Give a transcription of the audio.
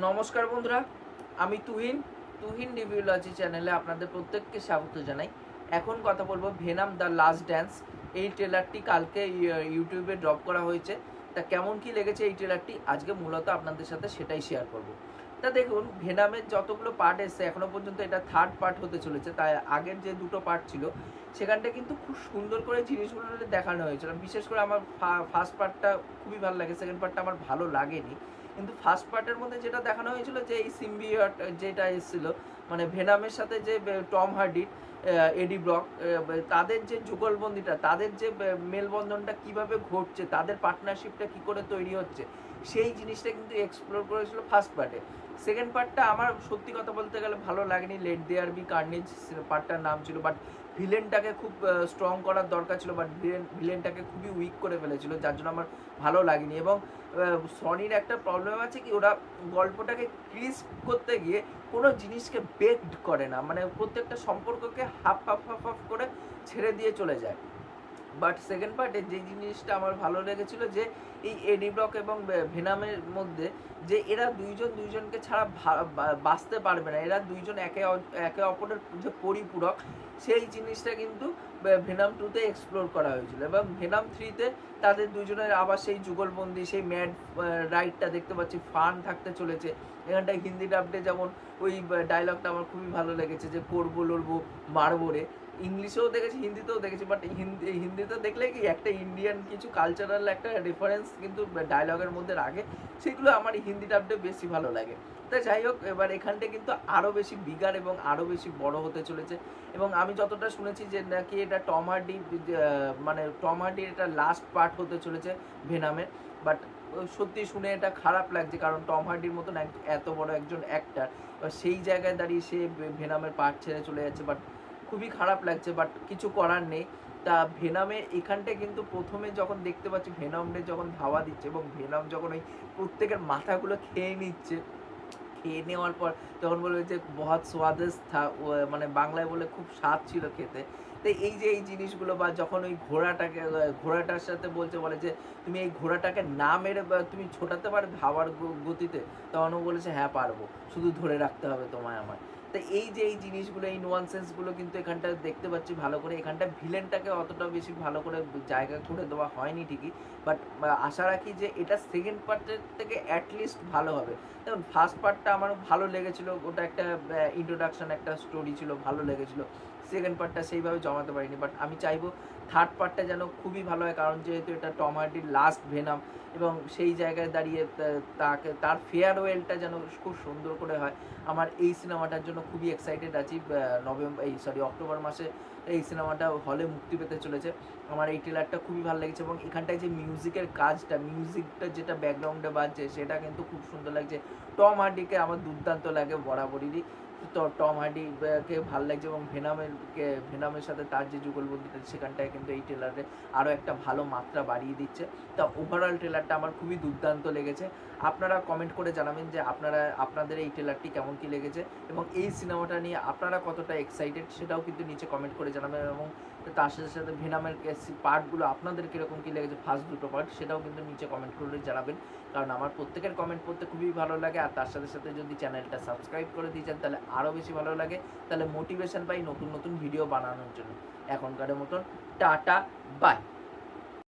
নমস্কার বন্ধুরা, আমি তুহিন রিভিউলজি চ্যানেলে আপনাদের প্রত্যেককে স্বাগত জানাই। এখন কথা বলবো ভেনাম দ্য লাস্ট ড্যান্স। এই ট্রেলারটি কালকে ইউটিউবে ড্রপ করা হয়েছে। তা কেমন কি লেগেছে এই ট্রেলারটি আজকে মূলত আপনাদের সাথে সেটাই শেয়ার করব। তা দেখুন, ভেনামের যতগুলো পার্ট এসছে এখনো পর্যন্ত এটা থার্ড পার্ট হতে চলেছে। তাই আগের যে দুটো পার্ট ছিল সেখানটা কিন্তু খুব সুন্দর করে জিনিসগুলো দেখানো হয়েছিল। বিশেষ করে আমার ফার্স্ট পার্টটা খুবই ভালো লাগে, সেকেন্ড পার্টটা আমার ভালো লাগেনি। কিন্তু ফার্স্ট পার্টের মধ্যে যেটা দেখানো হয়েছিল যে এই সিম্বিয়ট যেটা এসেছিল, মানে ভেনামের সাথে যে টম হার্ডি, এডি ব্রক, তাদের যে যুগলবন্দিটা, তাদের যে মেলবন্ধনটা কিভাবে ঘটছে, তাদের পার্টনারশিপটা কি করে তৈরি হচ্ছে, সেই জিনিসটা কিন্তু এক্সপ্লোর করেছিল ফার্স্ট পার্টে। সেকেন্ড পার্টটা আমার সত্যি কথা বলতে গেলে ভালো লাগেনি। লেট দেয়ার বি কার্নেজ পার্টটার নাম ছিল, বাট ভিলেনটাকে খুব স্ট্রং করার দরকার ছিল, বাট ভিলেনটাকে খুবই উইক করে ফেলেছিল, যার জন্য আমার ভালো লাগেনি। এবং সনির একটা প্রবলেম আছে কি, ওরা গল্পটাকে ক্রিস্প করতে গিয়ে কোনো জিনিসকে বেকড করে না, মানে প্রত্যেকটা সম্পর্ককে হাফ হাফ হাফ হাফ করে ছেড়ে দিয়ে চলে যায়। বাট সেকেন্ড পার্টে যে জিনিসটা আমার ভালো লেগেছিল যে এই এডি ব্রক এবং ভেনামের মধ্যে যে এরা দুইজনকে ছাড়া বাঁচতে পারবে না, এরা দুইজন একে অপরের যে পরিপূরক, সেই জিনিসটা কিন্তু ভেনাম 2-তে এক্সপ্লোর করা হয়েছিল। এবং ভেনাম 3-তে তাদের দুজনের আবার সেই যুগলবন্দি, সেই ম্যাড রাইডটা দেখতে পাচ্ছি, ফান থাকতে চলেছে। এখানটায় হিন্দি ডাবডে যেমন ওই ডায়লগটা আমার খুবই ভালো লেগেছে যে করবো লড়বো মারবো রে। ইংলিশেও দেখেছি, হিন্দিতেও দেখেছি, বাট হিন্দিতে দেখলে কি একটা ইন্ডিয়ান কিছু কালচারাল একটা রেফারেন্স কিন্তু ডায়লগের মধ্যে রাখে, সেগুলো আমার হিন্দি ডাবডে বেশি ভালো লাগে। তাই যাই হোক, এবার এখানটা কিন্তু আরও বেশি বিগার এবং আরও বেশি বড় হতে চলেছে। এবং আমি যতটা শুনেছি যে নাকি এটা টম হার্ডির এটা লাস্ট পার্ট হতে চলেছে ভেনামের। বাট সত্যি শুনে এটা খারাপ লাগছে, কারণ টম হার্ডির মতন এত বড় একজন অ্যাক্টার সেই জায়গায় দাঁড়িয়ে সে ভেনামের পার্ট ছেড়ে চলে যাচ্ছে। বাট খুবই খারাপ লাগছে, বাট কিছু করার নেই। তা ভেনামের এখানটায় কিন্তু প্রথমে যখন দেখতে পাচ্ছি ভেনমরে যখন ধাওয়া দিচ্ছে এবং ভেনম যখন ওই প্রত্যেকের মাথাগুলো খেয়ে নিচ্ছে, খেয়ে নেওয়ার পর তখন বলবে যে বহুত স্বাদিষ্ট থা, মানে বাংলায় বলে খুব স্বাদ ছিল খেতে। তো এই যে এই জিনিসগুলো, বা যখন ওই ঘোড়াটার সাথে বলে যে তুমি এই ঘোড়াটাকে না মেরে তুমি ছোটাতে পারবে হাওয়ার গতিতে, তখন ও বলেছে হ্যাঁ পারবো, শুধু ধরে রাখতে হবে তোমায় আমার। তো এই যে এই জিনিসগুলো, এই নোয়ান্সেন্সগুলো কিন্তু এখানটা দেখতে পাচ্ছি ভালো করে। এখানটা ভিলেনটাকে অতটা বেশি ভালো করে জায়গা করে দেওয়া হয়নি ঠিকই, বাট আশা রাখি যে এটা সেকেন্ড পার্টের থেকে অ্যাটলিস্ট ভালো হবে। দেখুন, ফার্স্ট পার্টটা আমার ভালো লেগেছিলো, ওটা একটা ইন্ট্রোডাকশন, একটা স্টোরি ছিল, ভালো লেগেছিলো। সেকেন্ড পার্টটা সেইভাবে জমাতে পারিনি, বাট আমি চাইবো থার্ড পার্টটা যেন খুবই ভালো হয়, কারণ যেহেতু এটা টম হার্ডির লাস্ট ভেনাম, এবং সেই জায়গায় দাঁড়িয়ে তার ফেয়ারওয়েলটা যেন খুব সুন্দর করে হয়। আমার এই সিনেমাটার জন্য খুবই এক্সাইটেড আছি। অক্টোবর মাসে এই সিনেমাটা হলে মুক্তি পেতে চলেছে। আমার এই ট্রেলারটা খুবই ভালো লেগেছে, এবং এখানটায় যে মিউজিকের কাজটা, মিউজিকটা যেটা ব্যাকগ্রাউন্ডে বাজছে সেটা কিন্তু খুব সুন্দর লাগছে। টম হার্ডিকে আমার দুর্দান্ত লাগে বরাবরই। তো টম হার্ডিকে ভালো লাগছে, এবং ভেনামের সাথে তার যে যুগলবন্দিটা সেখানটায় কিন্তু এই ট্রেলারে আরও একটা ভালো মাত্রা বাড়িয়ে দিচ্ছে। তা ওভারঅল ট্রেলারটা আমার খুবই দুর্দান্ত লেগেছে। আপনারা কমেন্ট করে জানাবেন যে আপনাদের এই ট্রেলারটি কেমন কী লেগেছে, এবং এই সিনেমাটা নিয়ে আপনারা কতটা এক্সাইটেড সেটাও কিন্তু নিচে কমেন্ট করে জানাবেন। এবং তার সাথে সাথে ভেনামের পার্টগুলো আপনাদের কীরকম কী লেগেছে, ফার্স্ট দুটো পার্ট, সেটাও কিন্তু নিচে কমেন্ট করে জানাবেন, কারণ আমার প্রত্যেকের কমেন্ট পড়তে খুবই ভালো লাগে। আর তার সাথে সাথে যদি চ্যানেলটা সাবস্ক্রাইব করে দিয়েছেন তাহলে আরও বেশি ভালো লাগে, তাহলে মোটিভেশন পাই নতুন নতুন ভিডিও বানানোর জন্য। এখনকার মতন টাটা, বাই।